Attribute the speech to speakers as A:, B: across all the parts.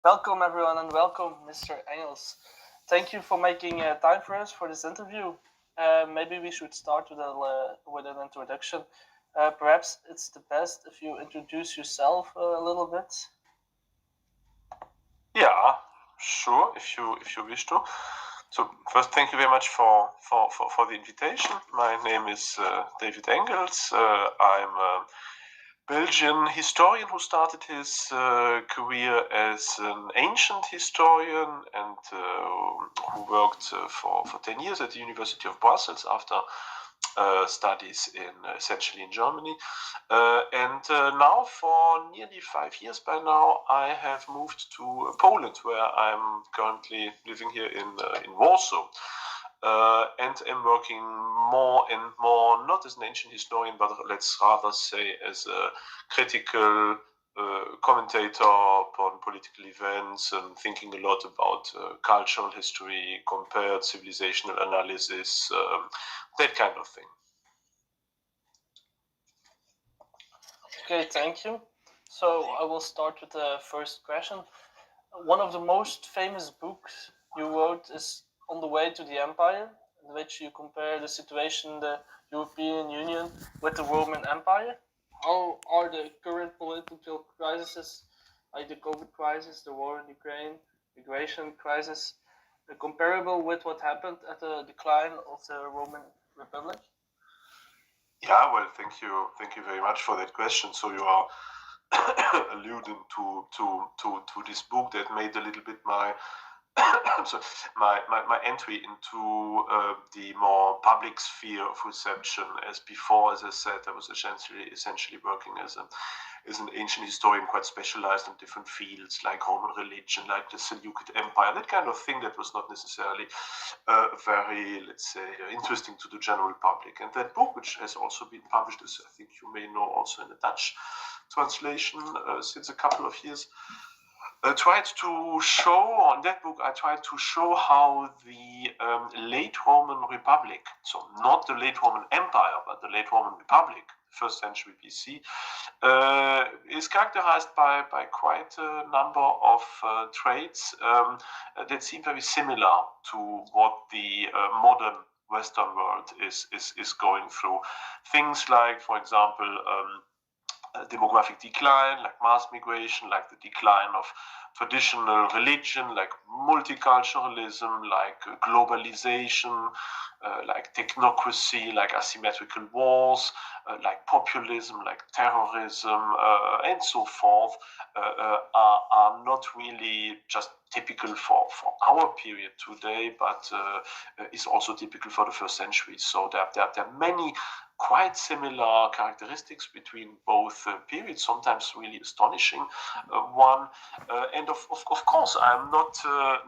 A: Welcome, everyone, and welcome, Mr. Engels. Thank you for making time for us for this interview. Maybe we should start with an introduction. Perhaps it's the best if you introduce yourself a little bit.
B: Yeah, sure, if you wish to. So first, thank you very much for the invitation. My name is David Engels. I'm a Belgian historian who started his career as an ancient historian and who worked for 10 years at the University of Brussels after studies essentially in Germany. And now for nearly 5 years by now, I have moved to Poland, where I'm currently living here in Warsaw. And am working more and more, not as an ancient historian, but let's rather say as a critical commentator upon political events and thinking a lot about cultural history, compared civilizational analysis, that kind of thing.
A: Okay, thank you. So I will start with the first question. One of the most famous books you wrote is On the Way to the Empire, in which you compare the situation in the European Union with the Roman Empire. How are the current political crises, like the COVID crisis, the war in Ukraine, migration crisis, comparable with what happened at the decline of the Roman Republic?
B: Yeah, well, thank you very much for that question. So you are alluding to this book that made a little bit my so my entry into the more public sphere of reception. As before, as I said, I was essentially working as an ancient historian, quite specialized in different fields like Roman religion, like the Seleucid Empire, that kind of thing that was not necessarily very, let's say, interesting to the general public. And that book, which has also been published, as I think you may know, also in a Dutch translation since a couple of years, tried to show, on that book, I tried to show how the late Roman Republic, so not the late Roman Empire, but the late Roman Republic, first century BC, is characterized by quite a number of traits that seem very similar to what the modern Western world is going through. Things like, for example, demographic decline, like mass migration, like the decline of traditional religion, like multiculturalism, like globalization, like technocracy, like asymmetrical wars, like populism, like terrorism, and so forth, are not really just typical for our period today, but is also typical for the first century. So there are many quite similar characteristics between both periods, sometimes really astonishing one. And of course, I'm not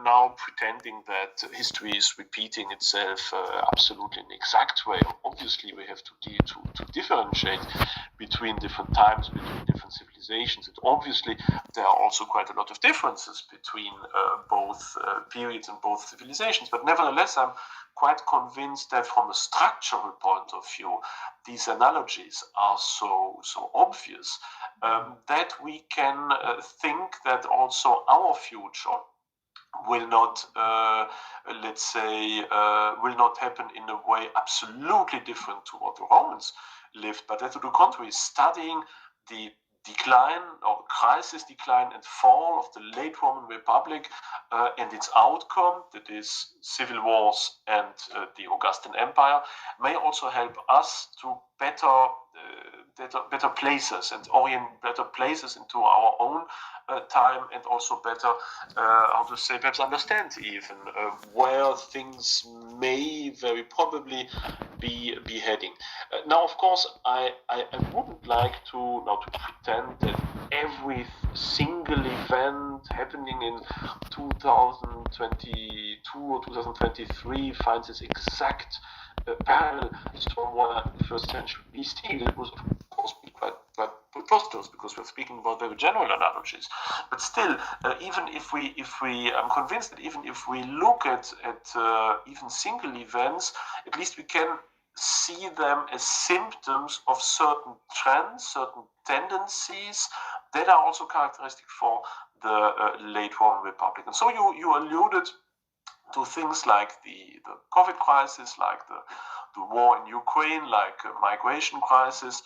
B: now pretending that history is repeating itself absolutely in the exact way. Obviously, we have to differentiate between different times, between different civilizations. And obviously, there are also quite a lot of differences between both periods and both civilizations. But nevertheless, I'm quite convinced that from a structural point of view, these analogies are so obvious that we can think that also our future will not, let's say, will not happen in a way absolutely different to what the Romans lived, but that to the contrary, studying the decline or crisis, decline and fall of the late Roman Republic and its outcome, that is civil wars and the Augustan Empire, may also help us to better places and orient better places into our own time, and also better, how to say, perhaps understand even where things may very probably be heading. Now, of course, I wouldn't like to pretend that every single event happening in 2022 or 2023 finds its exact parallel somewhere in the first century BC. That was, of course, quite preposterous, because we're speaking about very general analogies. But still, even if we, I'm convinced that even if we look at even single events, at least we can see them as symptoms of certain trends, certain tendencies that are also characteristic for the late Roman Republic. And so you alluded to things like the COVID crisis, like the war in Ukraine, like migration crisis.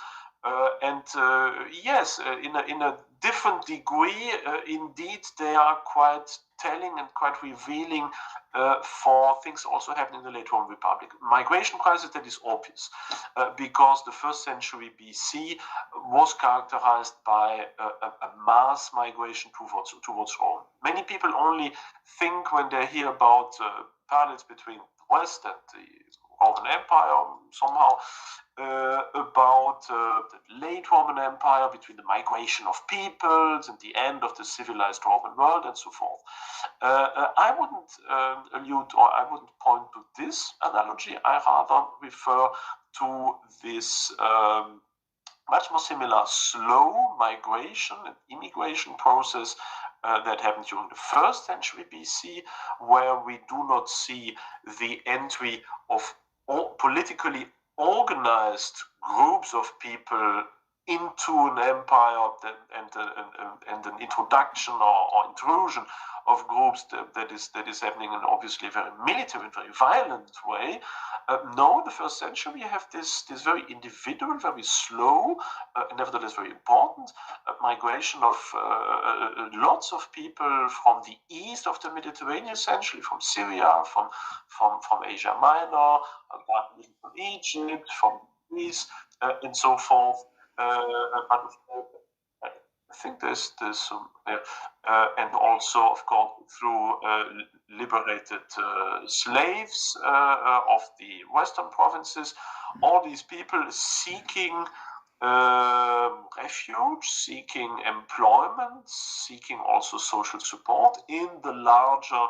B: Yes, in a different degree, indeed, they are quite telling and quite revealing for things also happening in the late Roman Republic. Migration crisis, that is obvious, because the first century BC was characterized by a mass migration towards Rome. Many people only think, when they hear about parallels between the West and the Roman Empire, somehow about the late Roman Empire, between the migration of peoples and the end of the civilized Roman world and so forth. I wouldn't allude, or I wouldn't point to this analogy. I rather refer to this much more similar slow migration and immigration process that happened during the first century BC, where we do not see the entry of politically organized groups of people into an empire and an introduction or intrusion of groups that is happening in obviously a very military and very violent way. No, the first century we have this very individual, very slow, nevertheless very important migration of lots of people from the east of the Mediterranean, essentially from Syria, from Asia Minor, from Egypt, from Greece, and so forth. But I think there's some, and also, of course, through liberated slaves of the western provinces, all these people seeking refuge, seeking employment, seeking also social support in the larger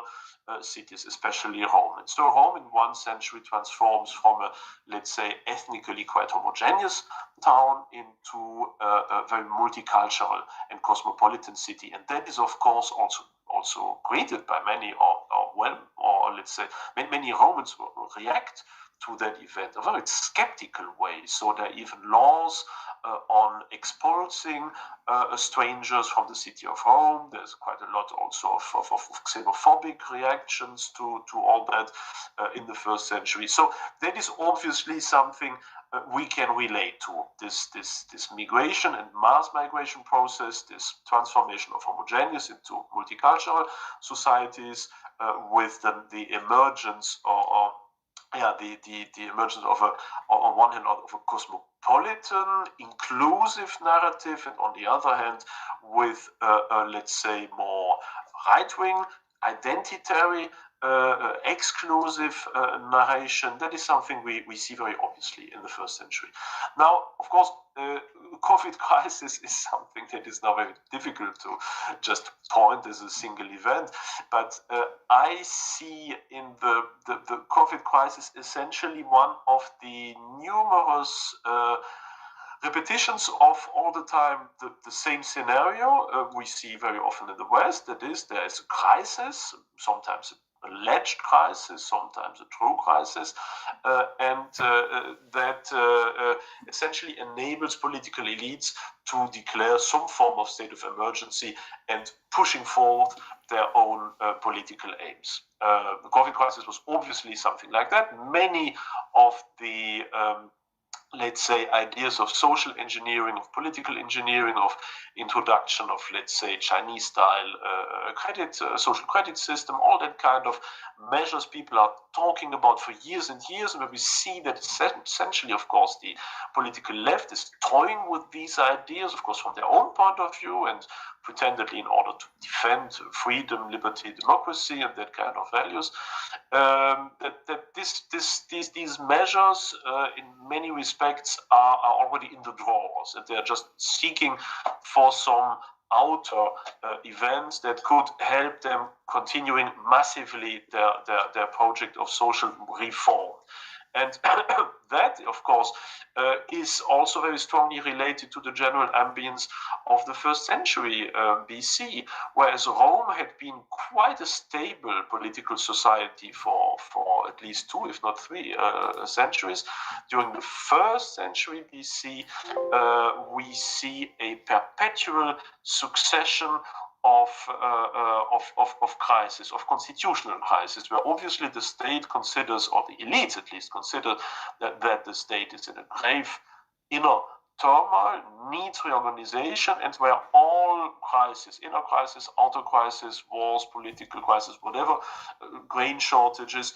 B: cities, especially Rome. And so Rome in one century transforms from a, let's say, ethnically quite homogeneous town into a very multicultural and cosmopolitan city. And that is, of course, also greeted by many, or let's say, many Romans react to that event in a very skeptical way. So there are even laws on expulsing strangers from the city of Rome. There's quite a lot also of xenophobic reactions to all that in the first century. So that is obviously something we can relate to, this migration and mass migration process, this transformation of homogeneous into multicultural societies with the emergence the emergence of on one hand of a cosmopolitan, inclusive narrative, and on the other hand, with let's say more right-wing, identitary, exclusive narration. That is something we see very obviously in the first century. Now, of course, COVID crisis is something that is now very difficult to just point as a single event, but I see in the COVID crisis essentially one of the numerous repetitions of all the time the same scenario we see very often in the West. That is, there is a crisis, sometimes alleged crisis, sometimes a true crisis, and that essentially enables political elites to declare some form of state of emergency and pushing forward their own political aims. The COVID crisis was obviously something like that. Many of the let's say, ideas of social engineering, of political engineering, of introduction of, let's say, Chinese-style social credit system, all that kind of measures people are talking about for years and years, and where we see that essentially, of course, the political left is toying with these ideas, of course, from their own point of view, and pretendedly in order to defend freedom, liberty, democracy, and that kind of values. These measures, in many respects, are already in the drawers, and they're just seeking for some outer events that could help them continuing massively their project of social reform. And that, of course, is also very strongly related to the general ambience of the first century BC, whereas Rome had been quite a stable political society for at least 2, if not 3 centuries. During the first century BC, we see a perpetual succession of crisis, of constitutional crisis, where obviously the state considers, or the elites at least consider, that the state is in a grave inner turmoil, needs reorganization, and where all crises, inner crisis, outer crisis, wars, political crisis, whatever, grain shortages,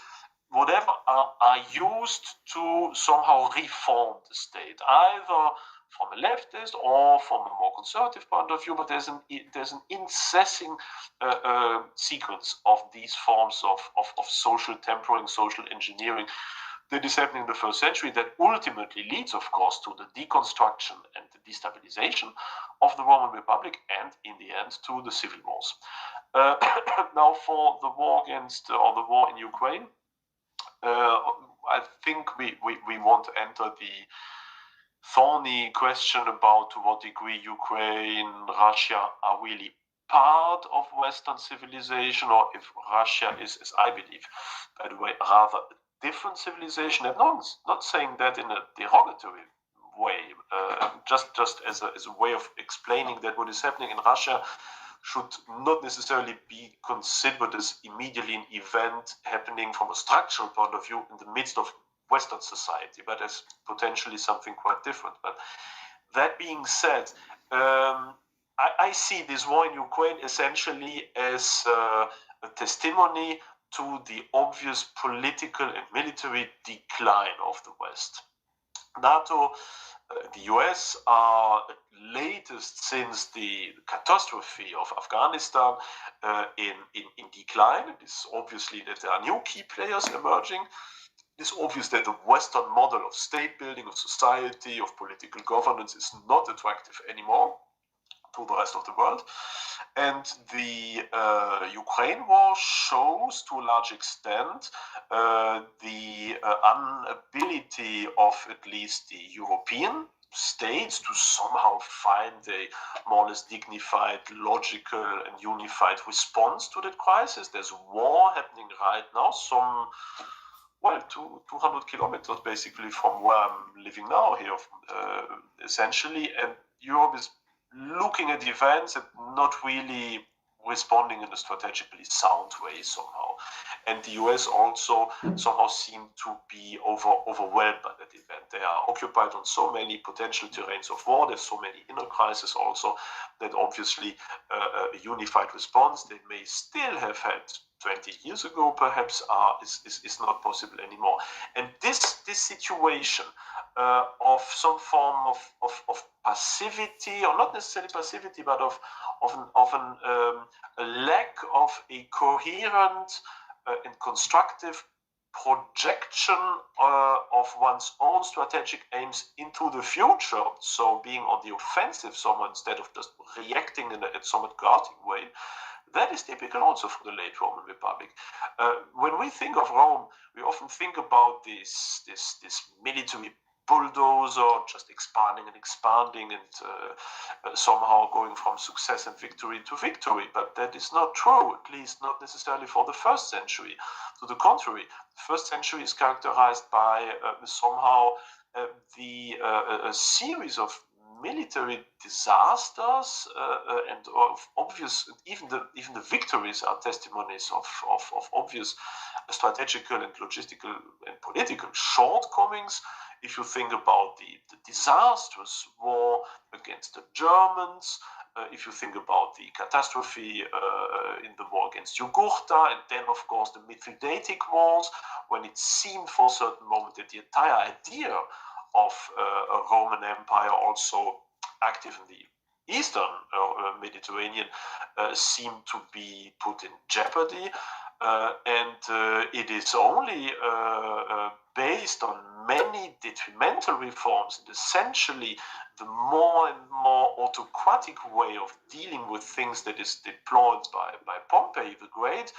B: whatever, are used to somehow reform the state, either from a leftist or from a more conservative point of view, but there's an incessant sequence of these forms of social tempering, social engineering that is happening in the first century, that ultimately leads, of course, to the deconstruction and the destabilization of the Roman Republic, and in the end to the civil wars. Now, for the war or the war in Ukraine, I think we want to enter the thorny question about to what degree Ukraine, Russia are really part of Western civilization, or if Russia is, as I believe, by the way, rather a different civilization. And not saying that in a derogatory way, just as a way of explaining that what is happening in Russia should not necessarily be considered as immediately an event happening from a structural point of view in the midst of Western society, but as potentially something quite different. But that being said, I see this war in Ukraine essentially as a testimony to the obvious political and military decline of the West. NATO, the US are latest since the catastrophe of Afghanistan in decline. It is obviously that there are new key players emerging. It is obvious that the Western model of state building, of society, of political governance is not attractive anymore to the rest of the world. And the Ukraine war shows to a large extent the inability of at least the European states to somehow find a more or less dignified, logical, and unified response to that crisis. There's war happening right now, 200 kilometers basically from where I'm living now here, essentially, and Europe is looking at events and not really responding in a strategically sound way somehow. And the US also somehow seem to be overwhelmed by that event. They are occupied on so many potential terrains of war. There's so many inner crises also that obviously a unified response they may still have had 20 years ago perhaps is not possible anymore. And this situation of some form of passivity, or not necessarily passivity, but of a lack of a coherent and constructive projection of one's own strategic aims into the future, so being on the offensive somewhat instead of just reacting in a somewhat chaotic way, that is typical also for the late Roman Republic. When we think of Rome, we often think about this military bulldozer, just expanding and somehow going from success and victory to victory. But that is not true, at least not necessarily for the first century. To the contrary, the first century is characterized by somehow a series of military disasters and of obvious, even the victories are testimonies of obvious strategical and logistical and political shortcomings. If you think about the disastrous war against the Germans, if you think about the catastrophe in the war against Jugurtha, and then of course the Mithridatic wars, when it seemed for a certain moment that the entire idea of a Roman Empire also active in the Eastern Mediterranean seemed to be put in jeopardy. And it is only based on many detrimental reforms and essentially the more and more autocratic way of dealing with things that is deployed by Pompey the Great,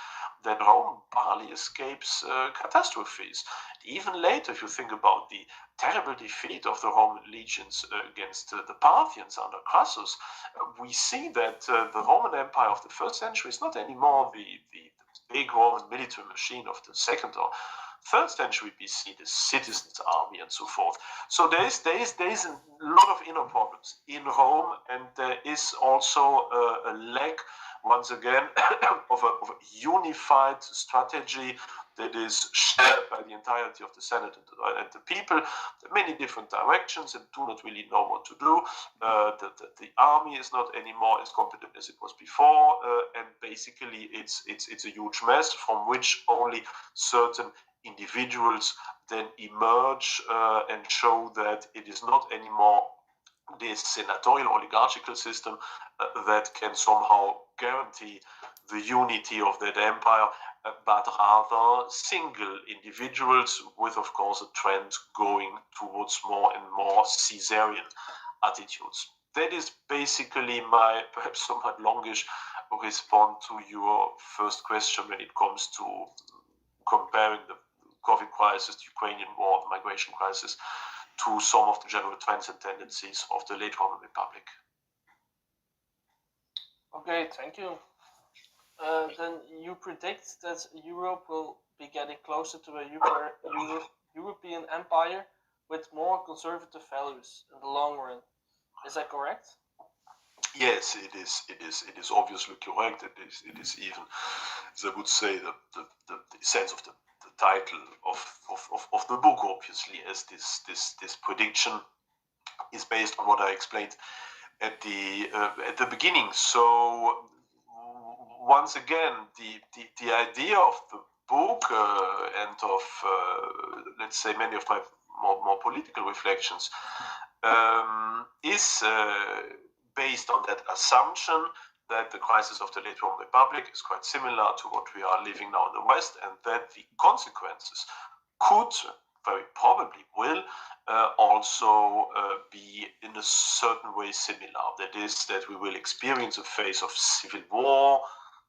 B: that Rome barely escapes catastrophes. Even later, if you think about the terrible defeat of the Roman legions against the Parthians under Crassus, we see that the Roman Empire of the first century is not anymore the big Roman military machine of the second or third century BC, the citizens' army and so forth. So there is a lot of inner problems in Rome, and there is also a lack once again, of a unified strategy that is shared by the entirety of the Senate and the people. Many different directions and do not really know what to do. The army is not anymore as competent as it was before, and basically it's a huge mess from which only certain individuals then emerge and show that it is not anymore this senatorial oligarchical system that can somehow guarantee the unity of that empire, but rather single individuals with, of course, a trend going towards more and more Caesarian attitudes. That is basically my perhaps somewhat longish response to your first question when it comes to comparing the COVID crisis, the Ukrainian war, the migration crisis, to some of the general trends and tendencies of the late Roman Republic.
A: Okay, thank you. Then you predict that Europe will be getting closer to a European empire with more conservative values in the long run. Is that correct?
B: Yes, it is. It is obviously correct. It is even, as I would say, the sense of the title of the book, obviously, as this prediction is based on what I explained at the beginning. So once again, the idea of the book and of let's say many of my more political reflections is based on that assumption that the crisis of the late Roman Republic is quite similar to what we are living now in the West, and that the consequences could, very probably will, also be in a certain way similar. That is, that we will experience a phase of civil war,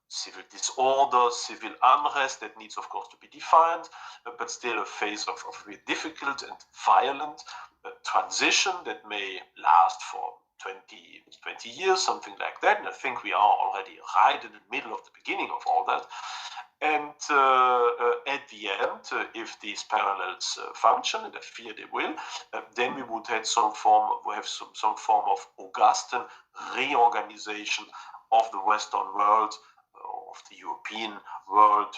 B: civil disorder, civil unrest that needs, of course, to be defined, but still a phase of very difficult and violent transition that may last for 20 years, something like that. And I think we are already right in the middle of the beginning of all that. And at the end, if these parallels function, and I fear they will, then we would have some form of Augustan reorganization of the Western world, of the European world,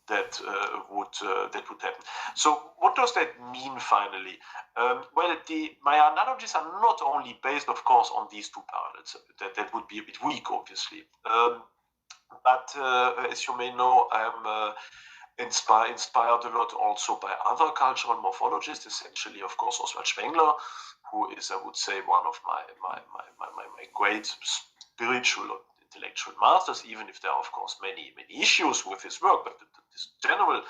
B: that would happen. So what does that mean finally? Well, my analogies are not only based, of course, on these two parallels. That would be a bit weak, obviously. But as you may know, I am inspired a lot also by other cultural morphologists, essentially, of course, Oswald Spengler, who is, I would say, one of my great spiritual or intellectual masters, even if there are, of course, many issues with his work. But this general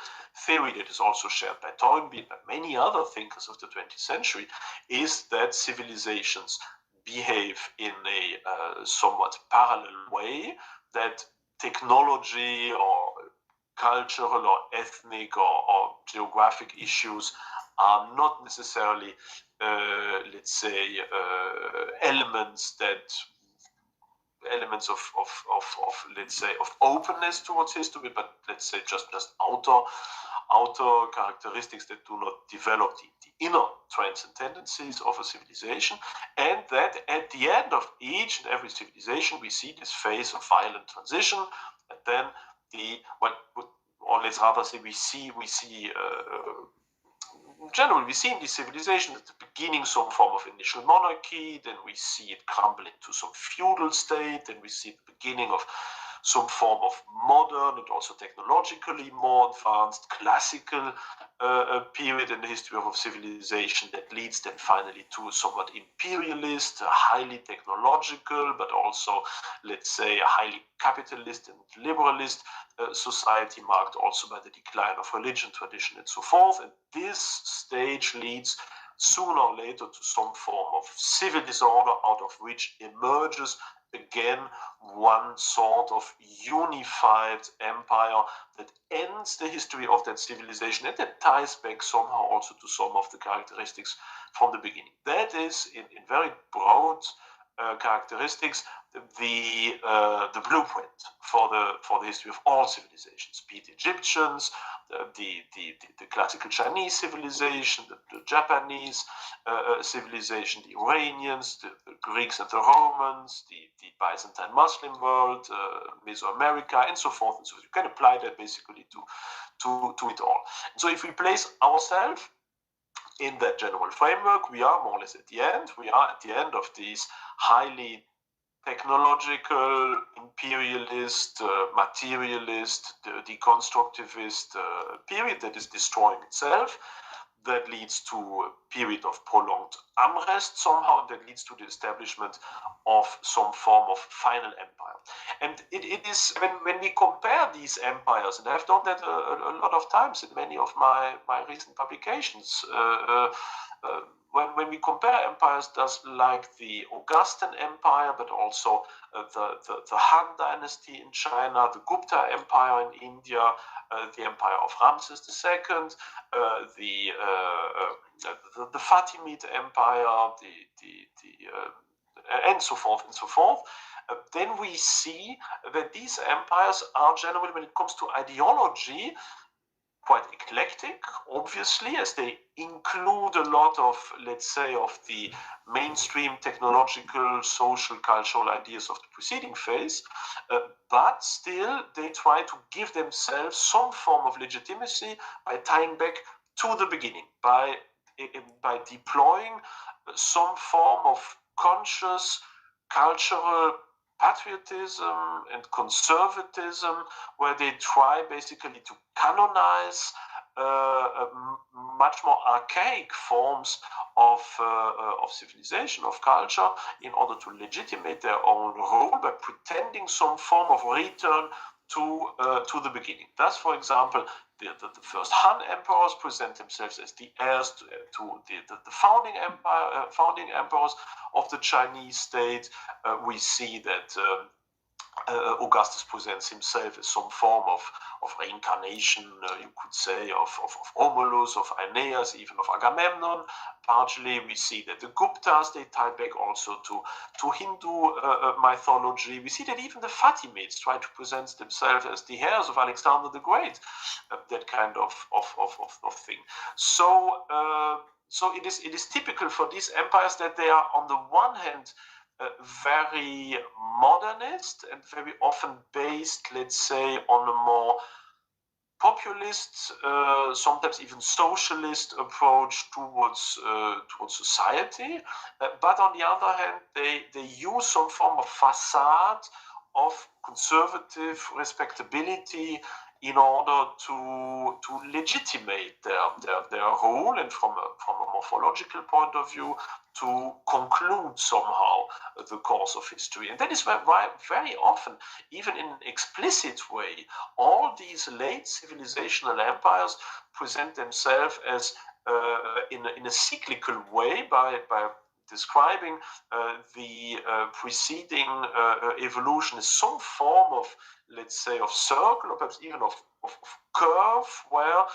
B: theory that is also shared by Toynbee and by many other thinkers of the 20th century is that civilizations behave in a somewhat parallel way, that technology or cultural or ethnic or geographic issues are not necessarily, let's say, elements of let's say of openness towards history, but let's say just outer characteristics that do not develop the inner trends and tendencies of a civilization, and that at the end of each and every civilization we see this phase of violent transition, and then or let's rather say we see generally, we see in this civilization at the beginning some form of initial monarchy, then we see it crumble into some feudal state, then we see the beginning of some form of modern and also technologically more advanced classical period in the history of civilization that leads then finally to a somewhat imperialist, highly technological, but also, let's say, a highly capitalist and liberalist society marked also by the decline of religion, tradition, and so forth. And this stage leads sooner or later to some form of civil disorder, out of which emerges again one sort of unified empire that ends the history of that civilization, and that ties back somehow also to some of the characteristics from the beginning. That is, in very broad characteristics, the blueprint for the history of all civilizations, be it Egyptians, the classical Chinese civilization, the Japanese civilization, the Iranians, the Greeks and the Romans, the Byzantine Muslim world, Mesoamerica, and so forth and so forth. You can apply that basically to it all. So if we place ourselves in that general framework, we are more or less at the end. We are at the end of these highly technological, imperialist, materialist, deconstructivist period that is destroying itself, that leads to a period of prolonged unrest somehow, that leads to the establishment of some form of final empire. And it is, when we compare these empires, and I've done that a lot of times in many of my recent publications, when we compare empires just like the Augustan Empire, but also the Han Dynasty in China, the Gupta Empire in India, the Empire of Ramses II, the Fatimid Empire, and so forth and so forth, then we see that these empires are generally, when it comes to ideology, quite eclectic, obviously, as they include a lot of, let's say, of the mainstream technological, social, cultural ideas of the preceding phase, but still they try to give themselves some form of legitimacy by tying back to the beginning, by deploying some form of conscious cultural patriotism and conservatism, where they try basically to canonize much more archaic forms of civilization, of culture, in order to legitimate their own role by pretending some form of return to the beginning. Thus, for example, the first Han emperors present themselves as the heirs to the founding emperors of the Chinese state. We see that Augustus presents himself as some form of reincarnation, you could say, of Romulus, of Aeneas, even of Agamemnon. Partially, we see that the Guptas, they tie back also to Hindu mythology. We see that even the Fatimids try to present themselves as the heirs of Alexander the Great, that kind of thing. So it is typical for these empires that they are, on the one hand, very modernist and very often based, let's say, on a more populist, sometimes even socialist approach towards society. But on the other hand, they use some form of facade of conservative respectability in order to legitimate their role, and from a morphological point of view, to conclude somehow the course of history. And that is why very often, even in an explicit way, all these late civilizational empires present themselves as in a cyclical way by describing the preceding evolution as some form of, let's say, of circle, or perhaps even of curve, where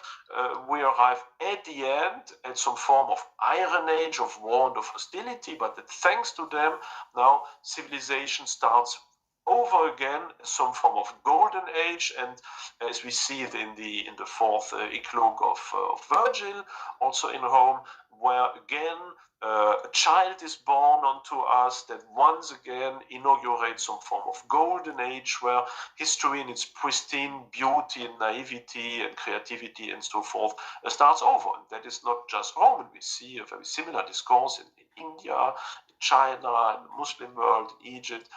B: we arrive at the end at some form of Iron Age, of war and of hostility, but that thanks to them, now civilization starts over again, some form of golden age. And as we see it in the fourth eclogue of Virgil, also in Rome, where again a child is born unto us that once again inaugurates some form of golden age, where history in its pristine beauty and naivety and creativity and so forth starts over. And that is not just Rome. And we see a very similar discourse in India, in China, in the Muslim world, in Egypt,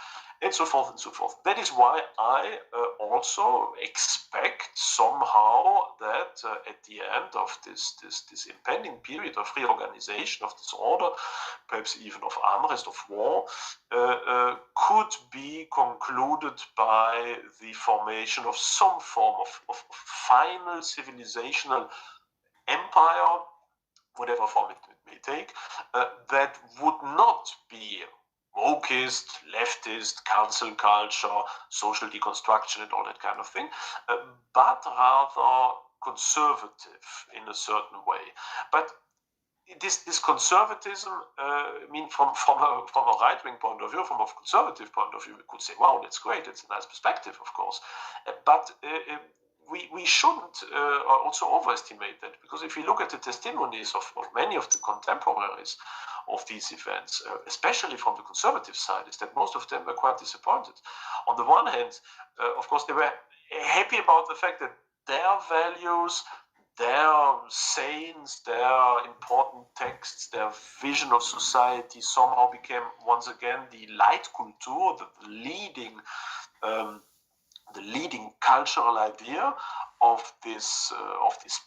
B: and so forth and so forth. That is why I also expect somehow that at the end of this impending period of reorganization of this order, perhaps even of unrest, of war, could be concluded by the formation of some form of final civilizational empire, whatever form it may take, that would not be wokist, leftist, cancel culture, social deconstruction, and all that kind of thing, but rather conservative in a certain way. But this conservatism, I mean, from a right-wing point of view, from a conservative point of view, we could say, wow, that's great, it's a nice perspective, of course. But we shouldn't also overestimate that, because if you look at the testimonies of many of the contemporaries of these events, especially from the conservative side, is that most of them were quite disappointed. On the one hand, of course, they were happy about the fact that their values, their sayings, their important texts, their vision of society somehow became once again the Leitkultur, the leading cultural idea of this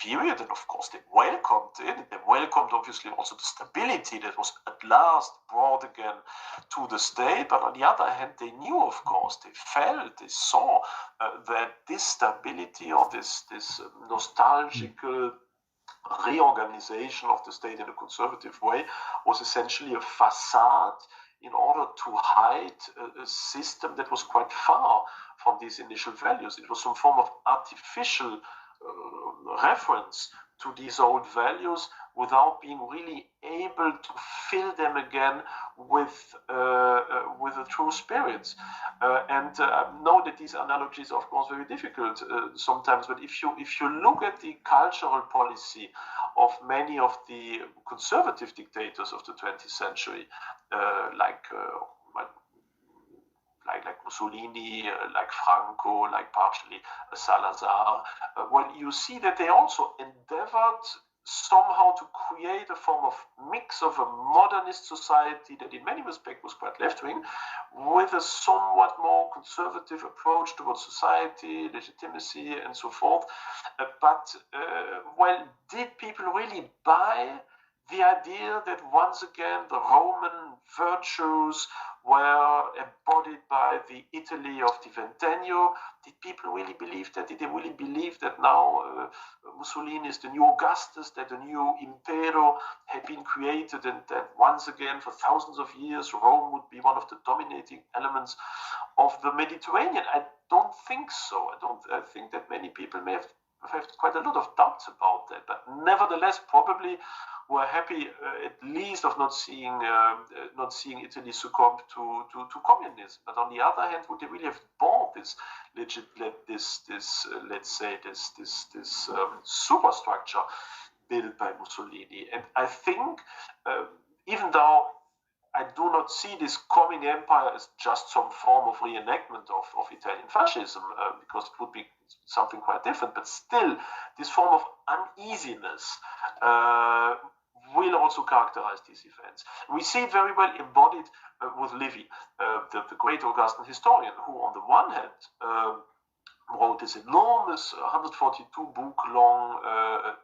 B: period. And of course they welcomed it. They welcomed obviously also the stability that was at last brought again to the state. But on the other hand, they knew, of course, they felt, they saw that this stability, or this nostalgical reorganization of the state in a conservative way, was essentially a facade in order to hide a system that was quite far from these initial values. It was some form of artificial reference to these old values without being really able to fill them again with the true spirits. And I know that these analogies are, of course, very difficult sometimes, but if you look at the cultural policy of many of the conservative dictators of the 20th century, like Mussolini, like Franco, like partially Salazar, well, you see that they also endeavored somehow to create a form of mix of a modernist society that in many respects was quite left-wing, with a somewhat more conservative approach towards society, legitimacy, and so forth. But did people really buy the idea that once again the Roman virtues were embodied by the Italy of the Ventennio? Did people really believe that? Did they really believe that now Mussolini is the new Augustus, that the new Impero had been created, and that once again for thousands of years Rome would be one of the dominating elements of the Mediterranean? I don't think so. I think that many people may have quite a lot of doubts about that, but nevertheless probably were happy at least of not seeing Italy succumb to communism. But on the other hand, would they really have bought this superstructure built by Mussolini? And I think even though I do not see this coming empire as just some form of reenactment of Italian fascism, because it would be something quite different, but still this form of uneasiness will also characterize these events. We see it very well embodied with Livy, the great Augustan historian, who on the one hand wrote this enormous 142-book-long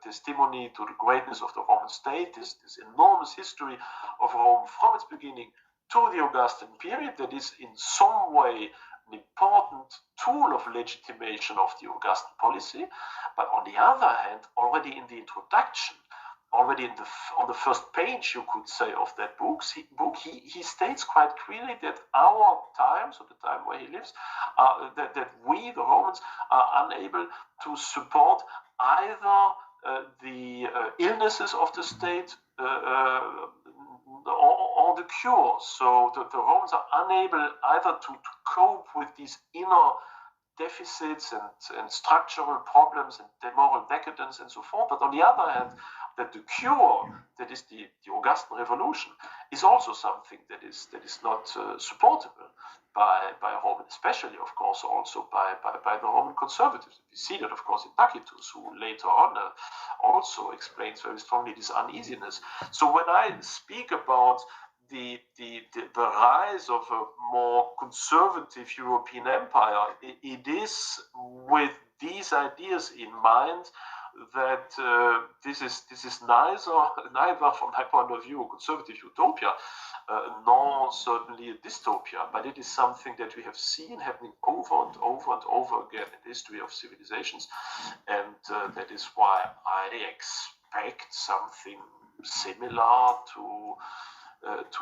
B: testimony to the greatness of the Roman state, this enormous history of Rome from its beginning to the Augustan period, that is in some way an important tool of legitimation of the Augustan policy. But on the other hand, already in the introduction, already on the first page, you could say, of that book, he states quite clearly that our time, so the time where he lives, that we, the Romans, are unable to support either the illnesses of the state or the cure. So the Romans are unable either to cope with these inner deficits and structural problems and moral decadence and so forth. But on the other hand, that the cure, that is the Augustan Revolution, is also something that is not supportable by Rome, especially, of course, also by the Roman conservatives. We see that, of course, in Tacitus, who later on also explains very strongly this uneasiness. So when I speak about the rise of a more conservative European empire, it is with these ideas in mind that this is neither from my point of view a conservative utopia, nor certainly a dystopia, but it is something that we have seen happening over and over and over again in the history of civilizations, and that is why I expect something similar to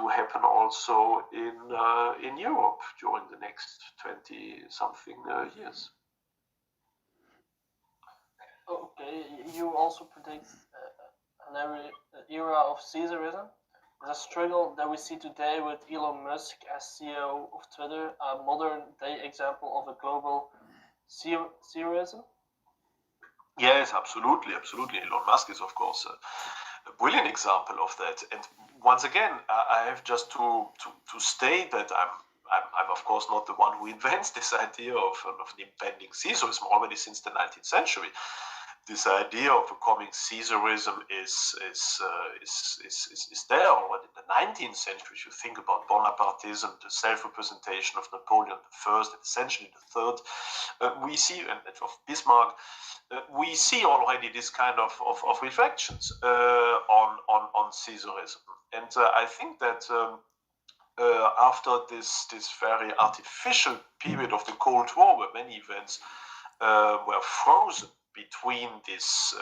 B: happen also in Europe during the next 20-something years.
A: Okay, you also predict era of Caesarism is a struggle that we see today with Elon Musk as CEO of Twitter, a modern day example of a global Caesarism?
B: Yes, absolutely. Elon Musk is, of course, a brilliant example of that. And once again, I have just to state that I'm of course not the one who invents this idea of an impending Caesarism already since the 19th century. This idea of a coming Caesarism is there already in the 19th century. If you think about Bonapartism, the self-representation of Napoleon I, and essentially the third, we see, and of Bismarck, we see already this kind of reflections on Caesarism. And I think that after this very artificial period of the Cold War, where many events were frozen between this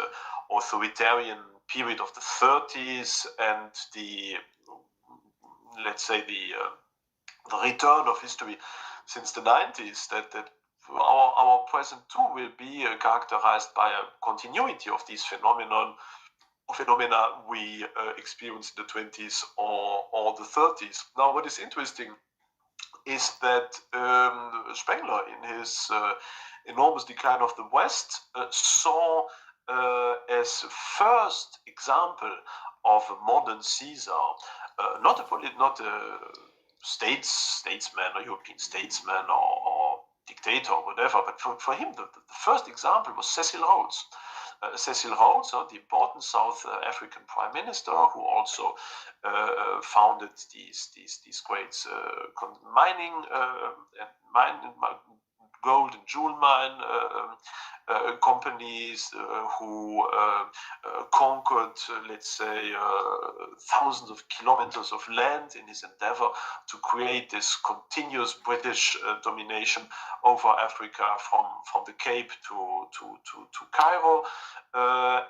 B: authoritarian period of the 30s and the, let's say, the return of history since the 90s, that our present too will be characterized by a continuity of these phenomena we experienced in the 20s or the 30s. Now, what is interesting is that Spengler, in his enormous decline of the West, saw as first example of a modern Caesar, not a statesman or European statesman or dictator or whatever, but for him the first example was Cecil Rhodes. Cecil Rhodes, the important South African prime minister, who also founded these great gold and jewel mine companies, who conquered, let's say, thousands of kilometers of land in his endeavor to create this continuous British domination over Africa from the Cape to Cairo,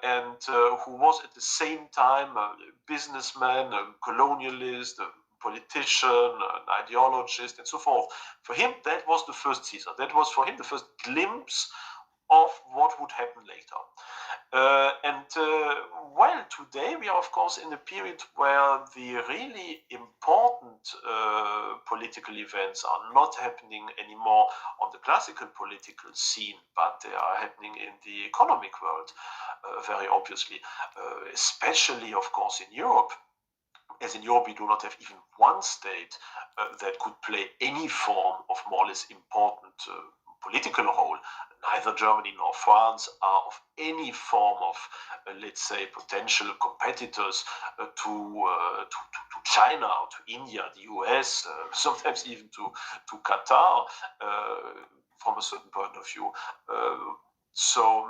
B: and who was at the same time a businessman, a colonialist, a politician, an ideologist, and so forth. For him, that was the first Caesar. That was for him the first glimpse of what would happen later. Well, today we are, of course, in a period where the really important political events are not happening anymore on the classical political scene, but they are happening in the economic world, very obviously, especially, of course, in Europe. As in Europe, we do not have even one state that could play any form of more or less important political role. Neither Germany nor France are of any form of, let's say, potential competitors to China, or to India, the US, sometimes even to Qatar, from a certain point of view. So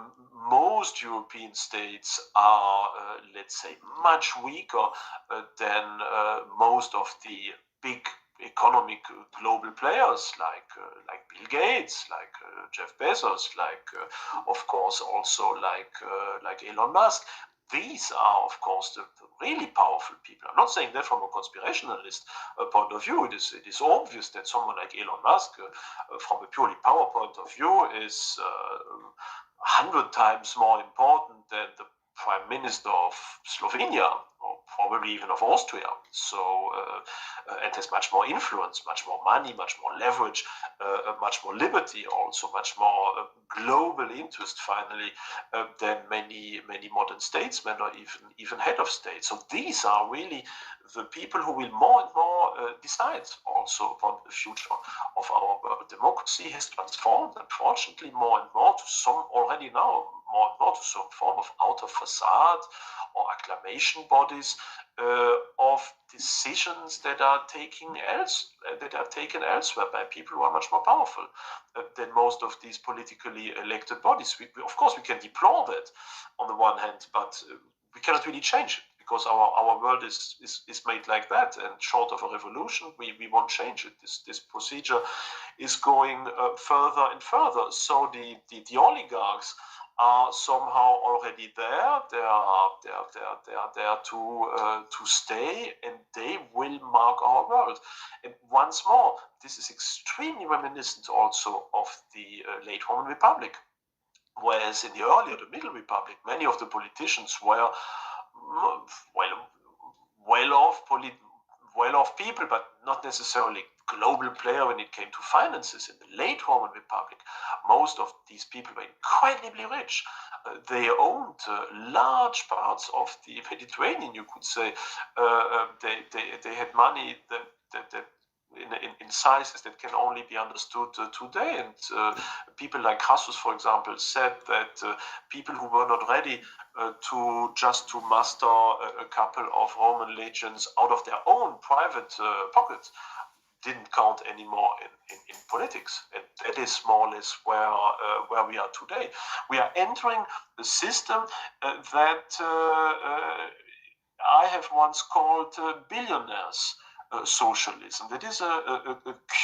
B: most European states are, let's say, much weaker than most of the big economic global players like Bill Gates, like Jeff Bezos, like of course also like Elon Musk. These are, of course, the really powerful people. I'm not saying that from a conspirationalist point of view. It is obvious that someone like Elon Musk, from a purely power point of view, is 100 times more important than the Prime Minister of Slovenia, or probably even of Austria. So, and has much more influence, much more money, much more leverage, much more liberty, also much more global interest, finally, than many modern statesmen or even head of state. So these are really the people who will more and more decide also upon the future of our world. Democracy has transformed, unfortunately, more and more to some already now, more and more to some form of outer facade or acclamation bodies of decisions that are taken elsewhere by people who are much more powerful than most of these politically elected bodies. Of course, we can deplore that on the one hand, but we cannot really change it, because our world is made like that, and short of a revolution, we won't change it. This procedure is going further and further. So the oligarchs are somehow already there. They are there to stay, and they will mark our world. And once more, this is extremely reminiscent also of the late Roman Republic. Whereas in the earlier, the Middle Republic, many of the politicians were well-off people, but not necessarily global player when it came to finances. In the late Roman Republic, most of these people were incredibly rich. They owned large parts of the Mediterranean, you could say. They had money that in sizes that can only be understood today. And people like Crassus, for example, said that people who were not ready to muster a couple of Roman legions out of their own private pockets didn't count anymore in politics. And that is more or less where we are today. We are entering a system that I have once called billionaires socialism. That is a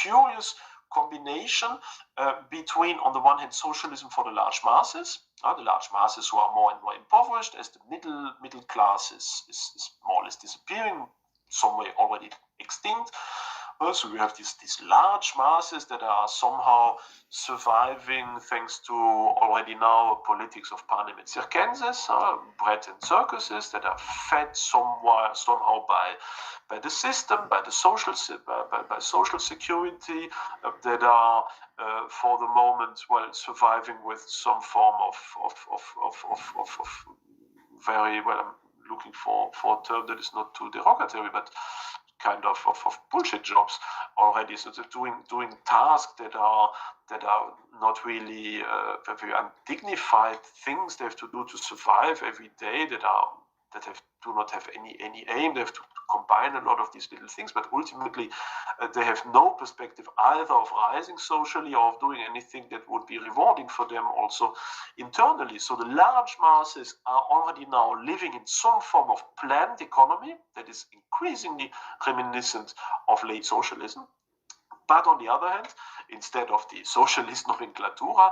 B: curious combination between, on the one hand, socialism for the large masses who are more and more impoverished, as the middle class is more or less disappearing, some way already extinct. So we have these large masses that are somehow surviving thanks to already now politics of panem et circenses, bread and circuses that are fed somehow by the system, by the social security, that are for the moment surviving with some form of very well. I'm looking for a term that is not too derogatory, but kind of bullshit jobs already. So they're doing tasks that are not really very undignified things they have to do to survive every day, that do not have any aim. They have to combine a lot of these little things, but ultimately they have no perspective either of rising socially or of doing anything that would be rewarding for them also internally. So the large masses are already now living in some form of planned economy that is increasingly reminiscent of late socialism. But on the other hand, instead of the socialist nomenclatura,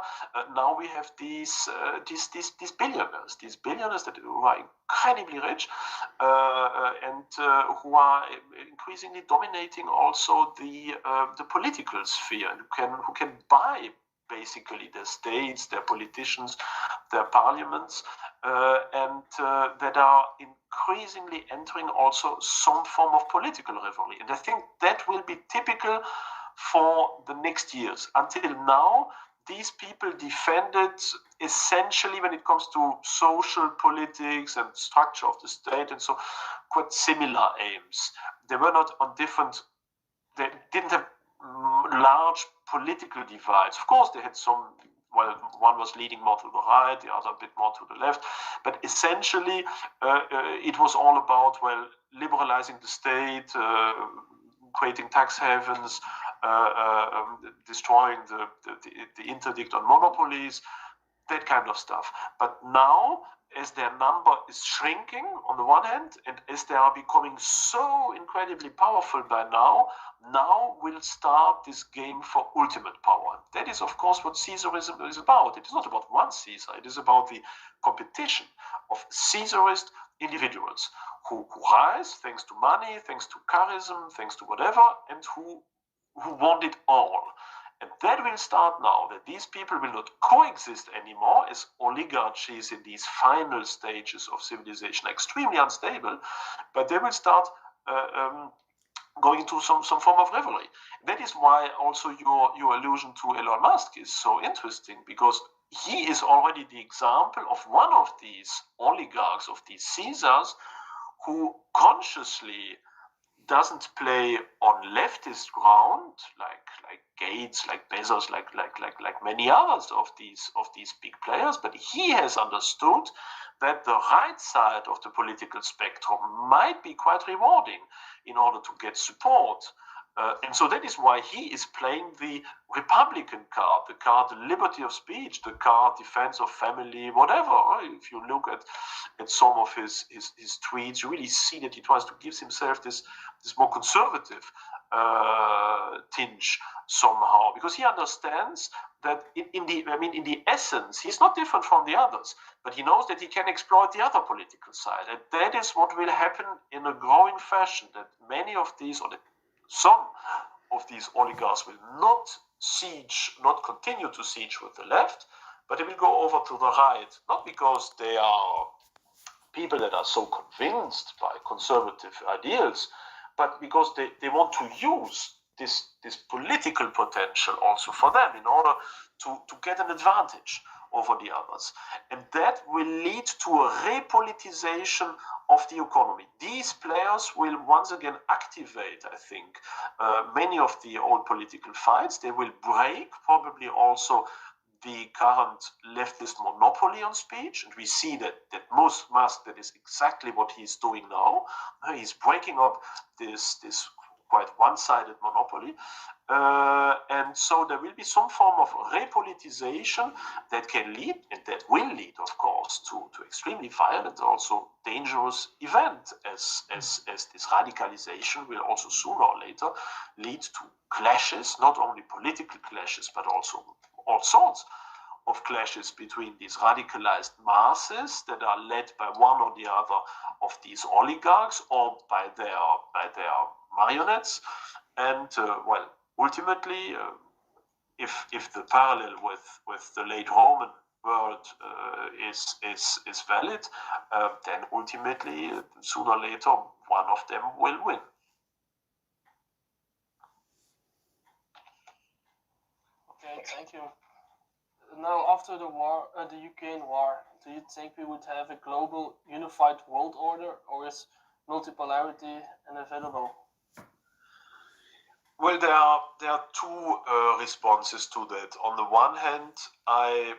B: now we have these billionaires who are incredibly rich and who are increasingly dominating also the political sphere, and who can buy basically their states, their politicians, their parliaments, and that are increasingly entering also some form of political rivalry. And I think that will be typical for the next years. Until now, these people defended essentially, when it comes to social politics and structure of the state and so, quite similar aims. They were not on different, they didn't have large political divides. Of course, they had some, one was leaning more to the right, the other a bit more to the left, but essentially it was all about, liberalizing the state, creating tax havens, destroying the interdict on monopolies, that kind of stuff. But now, as their number is shrinking on the one hand, and as they are becoming so incredibly powerful by now will start this game for ultimate power. That is, of course, what Caesarism is about. It is not about one Caesar. It is about the competition of Caesarist individuals who rise thanks to money, thanks to charisma, thanks to whatever, and who want it all. And that will start now, that these people will not coexist anymore as oligarchies in these final stages of civilization, extremely unstable, but they will start going into some form of rivalry. That is why also your allusion to Elon Musk is so interesting, because he is already the example of one of these oligarchs, of these Caesars, who consciously doesn't play on leftist ground like Gates, like Bezos, like many others of these big players, but he has understood that the right side of the political spectrum might be quite rewarding in order to get support. And so that is why he is playing the Republican card, the card liberty of speech, the card defense of family, whatever. If you look at some of his tweets, you really see that he tries to give himself this more conservative tinge somehow, because he understands that in the essence, he's not different from the others, but he knows that he can exploit the other political side. And that is what will happen in a growing fashion, that many of these, or some of these oligarchs will not continue to siege with the left, but they will go over to the right, not because they are people that are so convinced by conservative ideals, but because they want to use this political potential also for them in order to get an advantage over the others. And that will lead to a repoliticization of the economy. These players will once again activate, I think, many of the old political fights. They will break probably also the current leftist monopoly on speech, and we see that Musk, that is exactly what he's doing now. He's breaking up this quite one-sided monopoly, and so there will be some form of repoliticization that can lead, and that will lead, of course, to extremely violent, also dangerous event, as this radicalization will also sooner or later lead to clashes, not only political clashes, but also all sorts of clashes between these radicalized masses that are led by one or the other of these oligarchs or by their marionettes. And ultimately, if the parallel with the late Roman world is valid, then ultimately, sooner or later, one of them will win.
A: Okay, thank you. Now, after the war, the Ukraine war, do you think we would have a global unified world order, or is multipolarity inevitable?
B: Well, there are two responses to that. On the one hand, I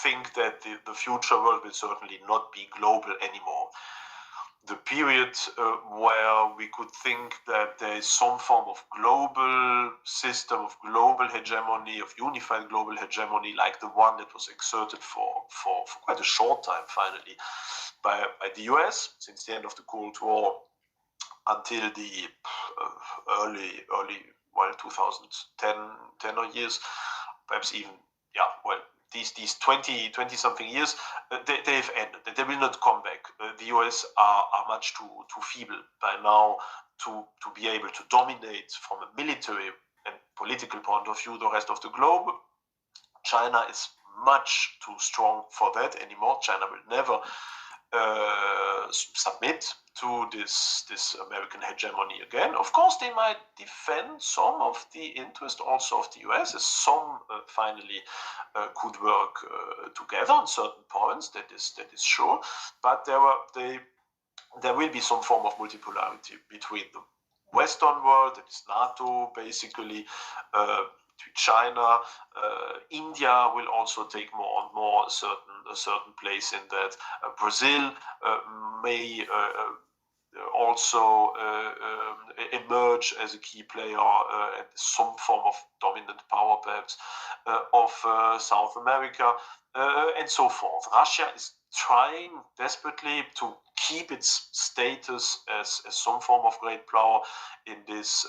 B: think that the future world will certainly not be global anymore. The period where we could think that there is some form of global system, of global hegemony, of unified global hegemony, like the one that was exerted for quite a short time, finally, by the US since the end of the Cold War until the early 2010 years, perhaps even, these 20 something years, they've ended. They will not come back. The US are much too feeble by now to be able to dominate from a military and political point of view the rest of the globe. China is much too strong for that anymore. China will never submit to this American hegemony again. Of course, they might defend some of the interest also of the US, as some finally could work together on certain points. That is sure. But there will be some form of multipolarity between the Western world, that is NATO, basically. China, India will also take more and more a certain place in that. Brazil may also emerge as a key player and some form of dominant power, perhaps, of South America, and so forth. Russia is trying desperately to keep its status as some form of great power in this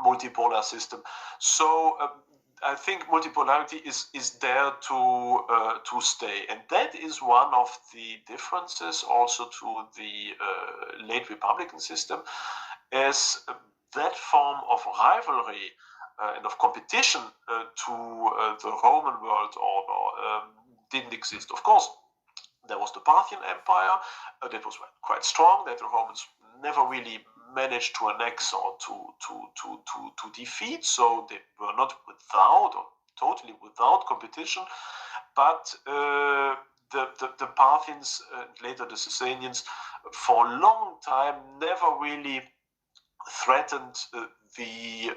B: multipolar system. So I think multipolarity is there to stay, and that is one of the differences also to the late Republican system, as that form of rivalry and of competition to the Roman world order didn't exist. Of course, there was the Parthian Empire that was quite strong, that the Romans never really managed to annex or to defeat, so they were not without or totally without competition. But the Parthians and later the Sasanians, for a long time, never really threatened the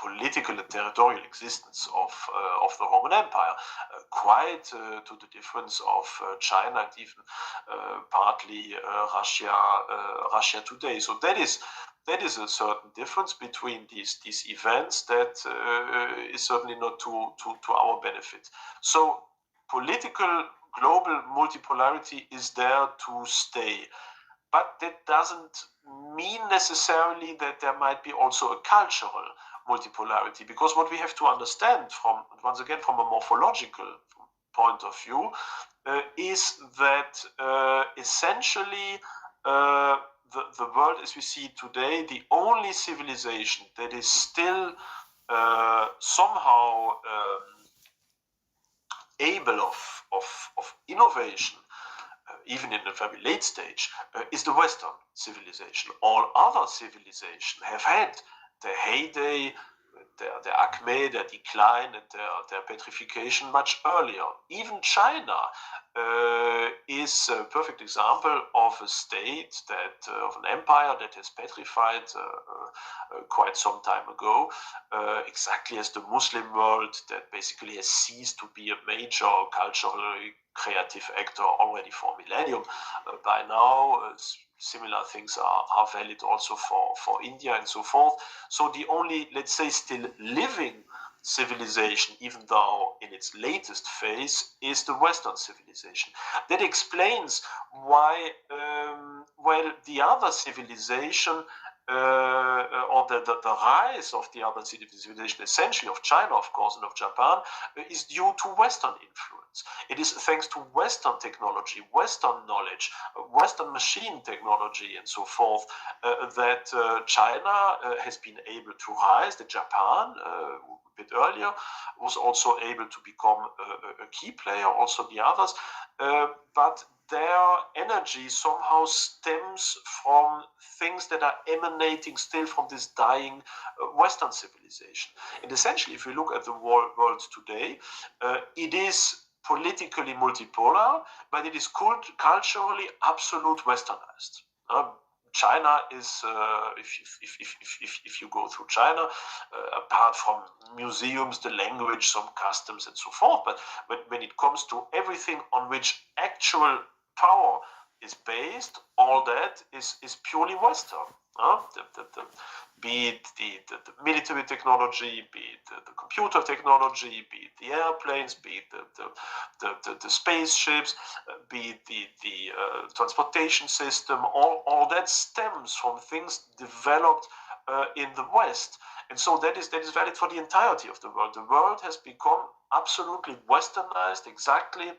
B: political and territorial existence of the Roman Empire, quite to the difference of China and even partly Russia today. So that is a certain difference between these events that is certainly not to our benefit. So political global multipolarity is there to stay. But that doesn't mean necessarily that there might be also a cultural multipolarity, because what we have to understand once again from a morphological point of view is that essentially the world as we see it today, the only civilization that is still somehow able of innovation even in a very late stage, is the Western civilization. All other civilizations have had their heyday, their acme, their decline, and their petrification much earlier. Even China is a perfect example of a state of an empire that has petrified quite some time ago, exactly as the Muslim world that basically has ceased to be a major culturally creative actor already for millennium. By now, similar things are valid also for India and so forth. So the only, let's say, still living civilization, even though in its latest phase, is the Western civilization. That explains why, well, the other civilization, or the rise of the other civilization, essentially of China, of course, and of Japan, is due to Western influence. It is thanks to Western technology, Western knowledge, Western machine technology, and so forth, that China has been able to rise, that Japan, a bit earlier, was also able to become a key player, also the others. But their energy somehow stems from things that are emanating still from this dying Western civilization. And essentially, if we look at the world today, it is politically multipolar, but it is culturally absolute Westernized. China is, if you go through China, apart from museums, the language, some customs, and so forth, but when it comes to everything on which actual power is based, all that is purely Western. Be it the military technology, be it the computer technology, be it the airplanes, be it the spaceships, be it the transportation system, all that stems from things developed in the West. And so that is valid for the entirety of the world. The world has become absolutely Westernized, exactly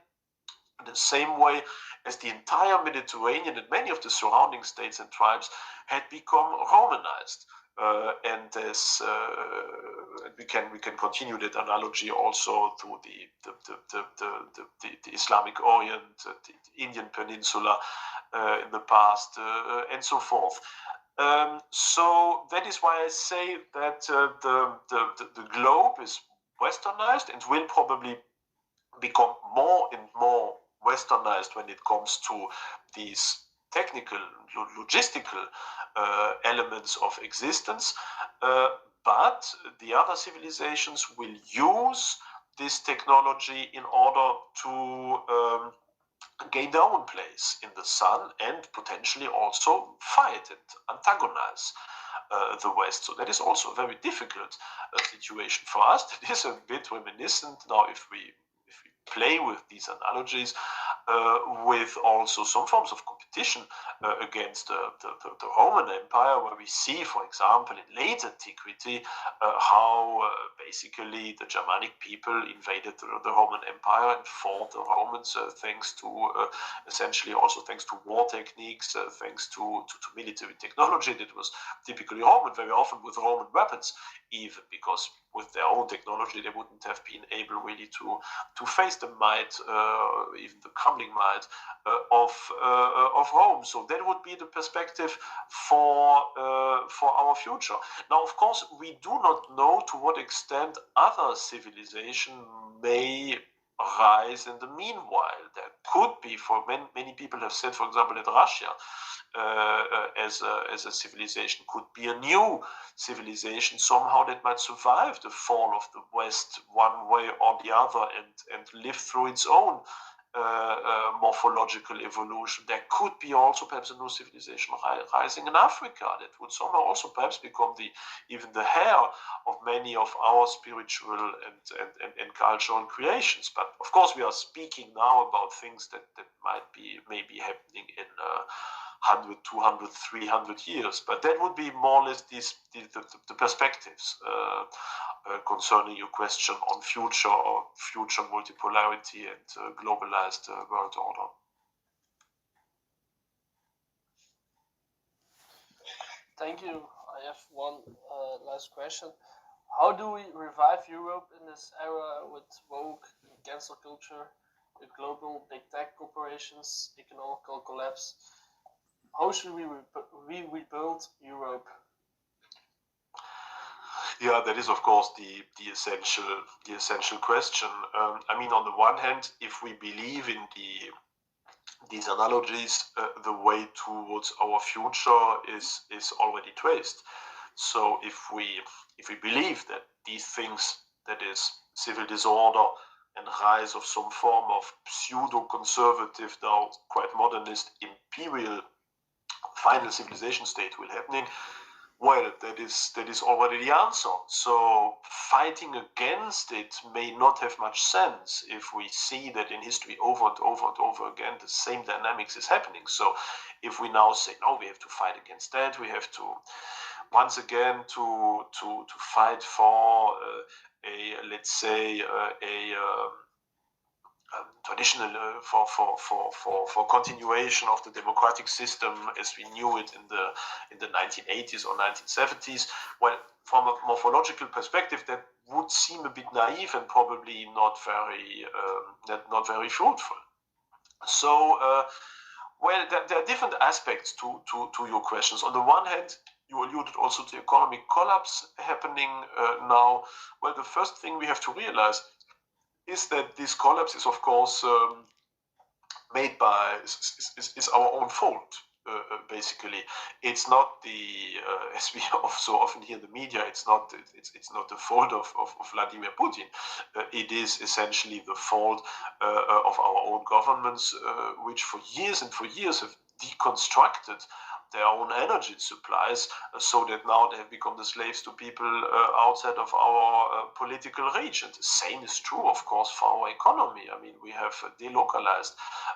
B: the same way as the entire Mediterranean and many of the surrounding states and tribes had become Romanized. And as we can continue that analogy also to the Islamic Orient, the Indian Peninsula in the past, and so forth. So that is why I say that the globe is Westernized and will probably become more and more Westernized when it comes to these technical, logistical elements of existence. But the other civilizations will use this technology in order to gain their own place in the sun and potentially also fight and antagonize the West. So that is also a very difficult situation for us. It is a bit reminiscent now if we play with these analogies, with also some forms of competition against the Roman Empire, where we see, for example, in late antiquity, how basically the Germanic people invaded the Roman Empire and fought the Romans, thanks to essentially also thanks to war techniques, thanks to military technology that was typically Roman, very often with Roman weapons, even because with their own technology they wouldn't have been able really to face the might, even the crumbling might of Rome. So that would be the perspective for our future. Now, of course, we do not know to what extent other civilization may rise in the meanwhile. There could be, for many people have said, for example, that Russia as a civilization could be a new civilization somehow that might survive the fall of the West one way or the other and live through its own morphological evolution. There could be also perhaps a new civilization rising in Africa that would somehow also perhaps become even the heir of many of our spiritual and cultural creations. But of course we are speaking now about things that might be maybe happening in 100, 200, 300 years. But that would be more or less the perspectives concerning your question on future multipolarity and globalized world order.
A: Thank you. I have one last question. How do we revive Europe in this era with woke and cancel culture the global big tech corporations, economical collapse. How should we rebuild Europe?
B: Yeah, that is of course the essential question. I mean, on the one hand, if we believe in these analogies, the way towards our future is already traced. So if we believe that these things, that is civil disorder and rise of some form of pseudo-conservative, now quite modernist imperial final civilization state will happening, well, that is already the answer. So fighting against it may not have much sense if we see that in history over and over and over again the same dynamics is happening. So if we now say no, we have to fight against that, we have to once again to fight for a let's say traditional for continuation of the democratic system as we knew it in the 1980s or 1970s. Well, from a morphological perspective, that would seem a bit naive and probably not very fruitful. So, well, there are different aspects to your questions. On the one hand, you alluded also to economic collapse happening now. Well, the first thing we have to realize is that this collapse is, of course, made by is our own fault. Basically, it's not the as we so often hear in the media. It's not the fault of Vladimir Putin. It is essentially the fault of our own governments, which for years and for years have deconstructed their own energy supplies, so that now they have become the slaves to people outside of our political reach. And the same is true, of course, for our economy. I mean, we have delocalized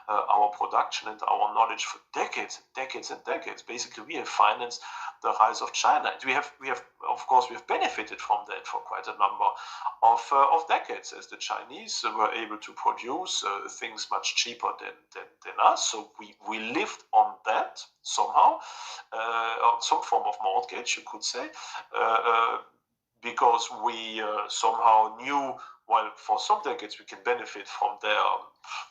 B: our production and our knowledge for decades and decades. Basically, we have financed the rise of China. And we have of course, we have benefited from that for quite a number of decades, as the Chinese were able to produce things much cheaper than us. So we lived on that somehow, on some form of mortgage, you could say, because we somehow knew, well, for some decades we can benefit from their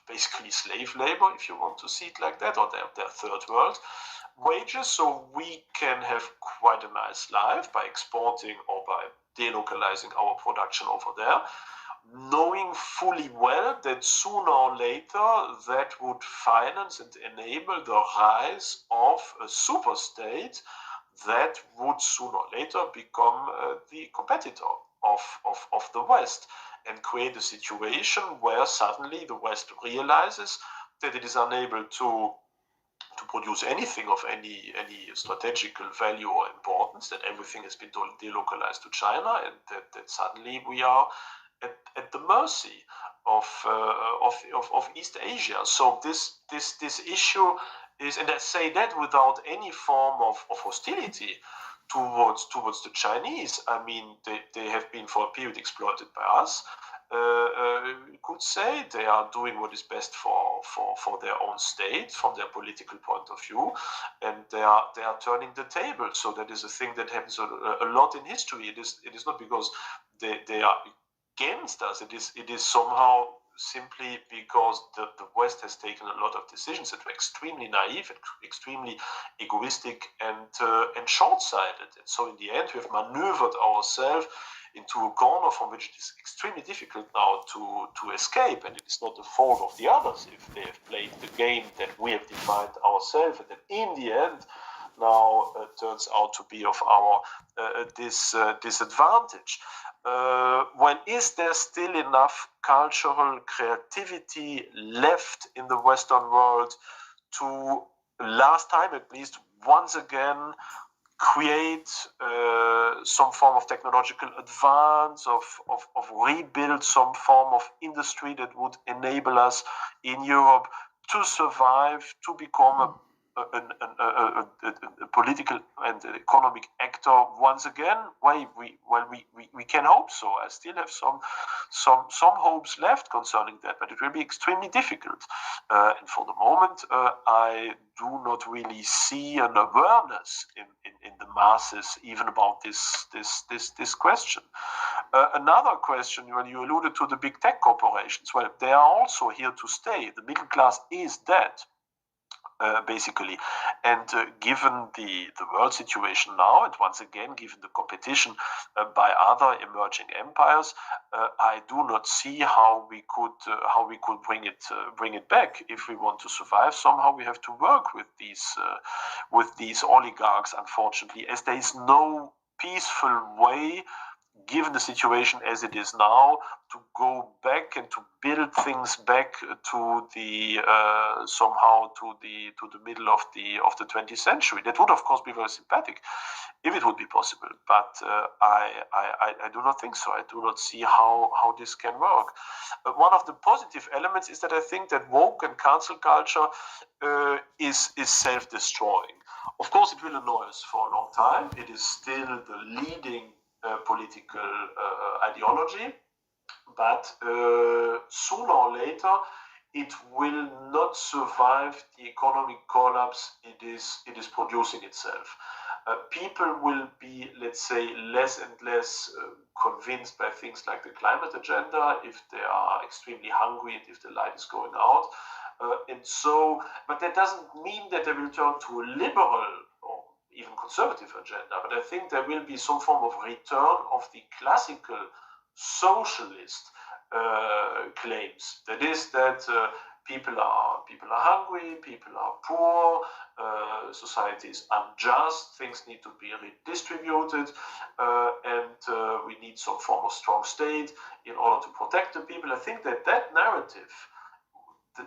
B: basically slave labor, if you want to see it like that, or their third world wages, so we can have quite a nice life by exporting or by delocalizing our production over there, knowing fully well that sooner or later that would finance and enable the rise of a super state that would sooner or later become the competitor of the West, and create a situation where suddenly the West realizes that it is unable to produce anything of any strategical value or importance, that everything has been delocalized to China, and that suddenly we are at the mercy of East Asia. So this issue is, and I say that without any form of hostility towards the Chinese. I mean, they have been for a period exploited by us. You could say they are doing what is best for their own state from their political point of view, and they are turning the table. So that is a thing that happens a lot in history. It is not because they are against us. It is somehow simply because the West has taken a lot of decisions that were extremely naive and extremely egoistic and short-sighted. And so in the end, we have maneuvered ourselves into a corner from which it is extremely difficult now to escape, and it is not the fault of the others if they have played the game that we have defined ourselves, and that in the end now turns out to be of our disadvantage. When is there still enough cultural creativity left in the Western world to, last time at least, once again create some form of technological advance, of rebuild some form of industry that would enable us in Europe to survive, to become a political and economic actor once again? Well, we can hope so. I still have some hopes left concerning that, but it will be extremely difficult. And for the moment, I do not really see an awareness in the masses even about this question. Another question, when you alluded to the big tech corporations, well, they are also here to stay. The middle class is dead. Basically, and given the world situation now, and once again given the competition by other emerging empires, I do not see how we could bring it back. If we want to survive, somehow we have to work with these oligarchs, unfortunately, as there is no peaceful way, given the situation as it is now, to go back and to build things back to the somehow to the middle of the 20th century. That would of course be very sympathetic if it would be possible, but I do not think so. I do not see how this can work. One of the positive elements is that I think that woke and cancel culture is self-destroying. Of course, it will annoy us for a long time. It is still the leading political ideology, but sooner or later it will not survive the economic collapse it is producing itself. People will be, let's say, less and less convinced by things like the climate agenda if they are extremely hungry and if the light is going out. But that doesn't mean that they will turn to a liberal or even conservative agenda, but I think there will be some form of return of the classical socialist claims. That is that people are hungry, people are poor, society is unjust, things need to be redistributed, and we need some form of strong state in order to protect the people. I think that narrative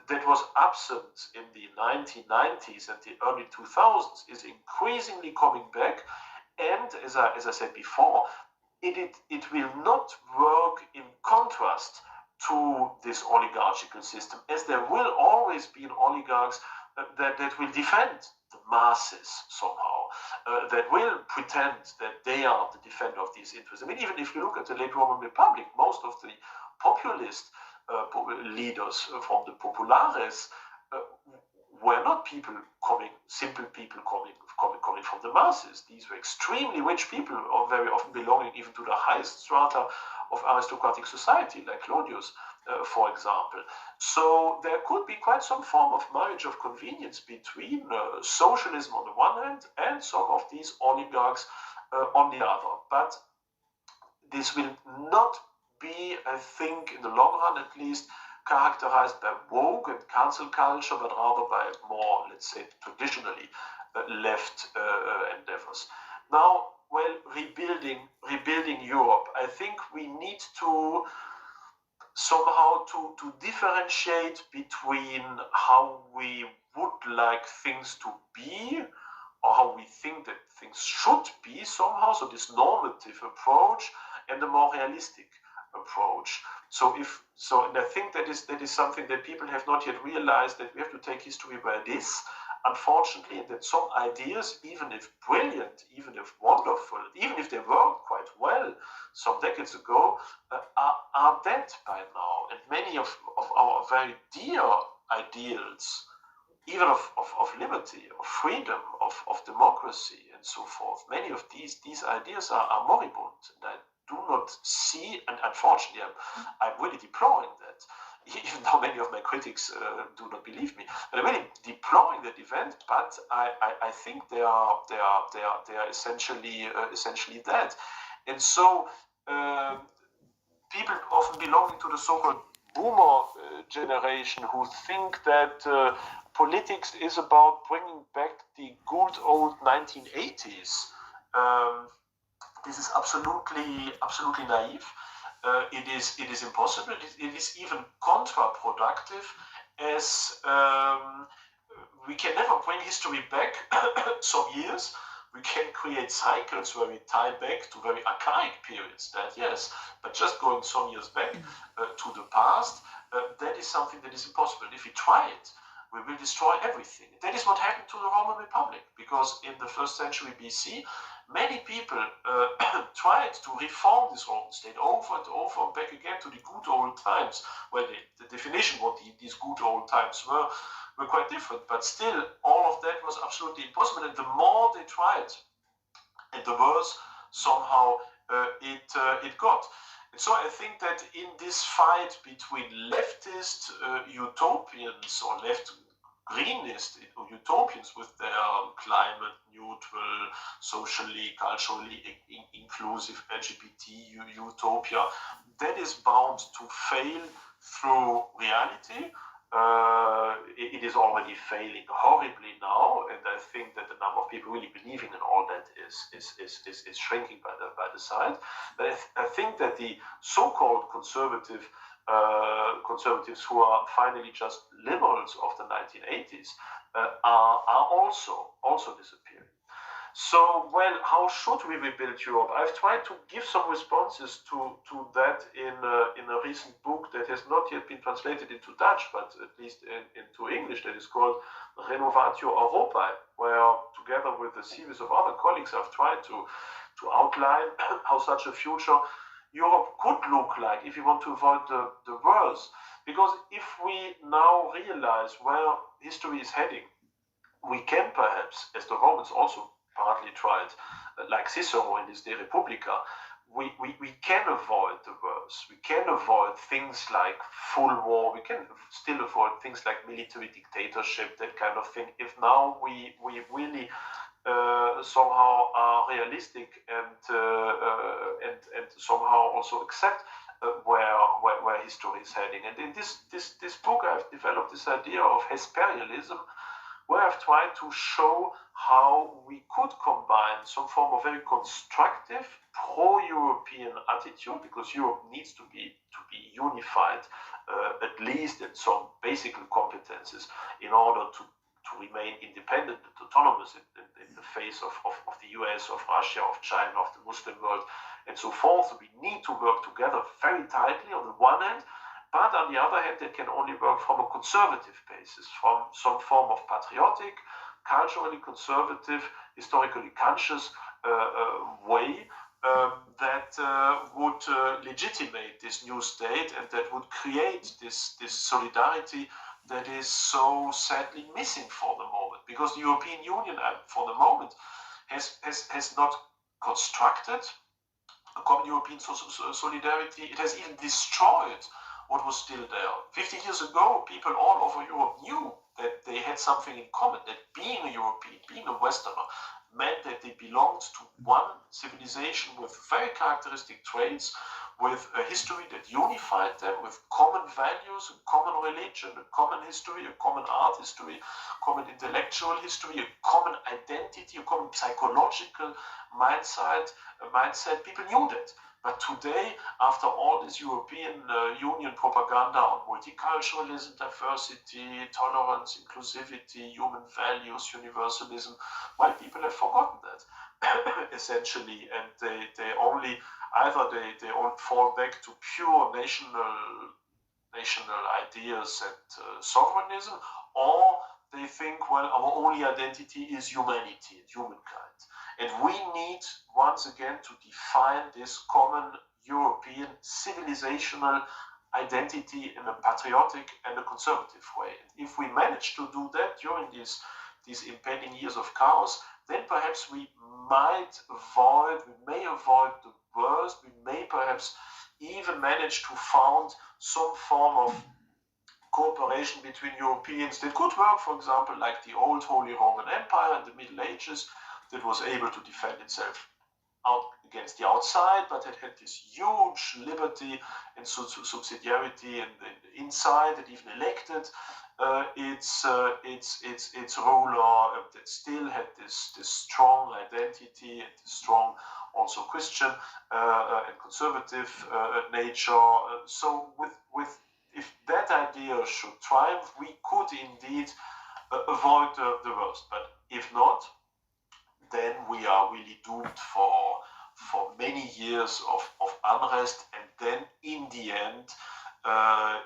B: that was absent in the 1990s and the early 2000s is increasingly coming back, and as I said before, it will not work in contrast to this oligarchical system, as there will always be oligarchs that will defend the masses somehow, that will pretend that they are the defender of these interests. I mean, even if you look at the late Roman Republic, most of the populist leaders from the populares were not simple people coming from the masses. These were extremely rich people, or very often belonging even to the highest strata of aristocratic society, like Claudius, for example. So there could be quite some form of marriage of convenience between socialism on the one hand and some of these oligarchs on the other. But this will not be, I think, in the long run at least, characterized by woke and cancel culture, but rather by more, let's say, traditionally left endeavors. Now, well, rebuilding Europe, I think we need to somehow to differentiate between how we would like things to be, or how we think that things should be somehow, so this normative approach, and the more realistic approach. And I think that is something that people have not yet realized, that we have to take history where it is, unfortunately, and that some ideas, even if brilliant, even if wonderful, even if they worked quite well some decades ago, are dead by now. And many of our very dear ideals, even of liberty, of freedom, of democracy, and so forth, many of these ideas are moribund. And I do not see, and unfortunately I'm really deploring that, even though many of my critics do not believe me, but I'm really deploring that event. But I think they are essentially dead. And so people often belonging to the so-called boomer generation, who think that politics is about bringing back the good old 1980s. This is absolutely naive. It is impossible. It is even counterproductive, as we can never bring history back some years. We can create cycles where we tie back to very archaic periods, that yes, but just going some years back to the past, that is something that is impossible. If we try it, we will destroy everything. That is what happened to the Roman Republic, because in the 1st century BC, many people tried to reform this Roman state over and over, back again to the good old times. Well, the definition what these good old times were quite different, but still all of that was absolutely impossible. And the more they tried, and the worse somehow it got. And so I think that in this fight between leftist utopians or left greenist utopians with their climate neutral, socially, culturally inclusive LGBT utopia, that is bound to fail through reality. It is already failing horribly now, and I think that the number of people really believing in all that is shrinking by the side. But I think that the so-called conservatives who are finally just liberals of the 1980s are also disappearing. So, well, how should we rebuild Europe? I've tried to give some responses to that in a recent book that has not yet been translated into Dutch, but at least into English, that is called Renovatio Europae, where together with a series of other colleagues, I've tried to outline how such a future Europe could look like if we want to avoid the worst. Because if we now realize where history is heading, we can perhaps, as the Romans also partly tried, like Cicero in his De Republica, we can avoid the worst. We can avoid things like full war. We can still avoid things like military dictatorship, that kind of thing. If now we really somehow are realistic and somehow also accept where history is heading. And in this book, I've developed this idea of Hesperialism, where I've tried to show how we could combine some form of very constructive pro-European attitude, because Europe needs to be unified, at least in some basic competences, in order to remain independent and autonomous in the face of the US, of Russia, of China, of the Muslim world, and so forth. We need to work together very tightly on the one hand, but on the other hand, it can only work from a conservative basis, from some form of patriotic, culturally conservative, historically conscious way that would legitimate this new state, and that would create this solidarity that is so sadly missing for the moment. Because the European Union, for the moment, has not constructed a common European solidarity. It has even destroyed what was still there. 50 years ago, people all over Europe knew that they had something in common, that being a European, being a Westerner, meant that they belonged to one civilization with very characteristic traits, with a history that unified them, with common values, a common religion, a common history, a common art history, common intellectual history, a common identity, a common psychological mindset. People knew that. But today, after all this European Union propaganda on multiculturalism, diversity, tolerance, inclusivity, human values, universalism, well, people have forgotten that, essentially, and they only, either they all fall back to pure national ideas and sovereignism, or they think, well, our only identity is humanity and humankind. And we need, once again, to define this common European civilizational identity in a patriotic and a conservative way. And if we manage to do that during these impending years of chaos, then perhaps we may avoid the worst. We may perhaps even manage to found some form of cooperation between Europeans that could work, for example, like the old Holy Roman Empire in the Middle Ages, that was able to defend itself out against the outside, but it had this huge liberty and subsidiarity and inside. It even elected its ruler that still had this strong identity and this strong also Christian and conservative nature. So with if that idea should triumph, we could indeed avoid the worst. But if not, then we are really doomed for many years of unrest, and then in the end,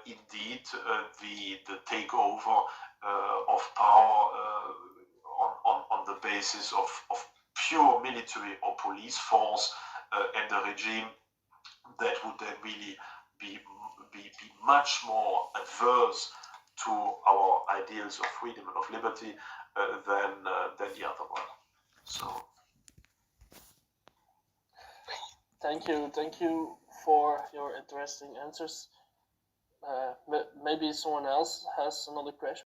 B: indeed, the takeover of power on the basis of pure military or police force and a regime that would then really be much more adverse to our ideals of freedom and of liberty than the other one. So,
A: thank you for your interesting answers. Maybe someone else has another question.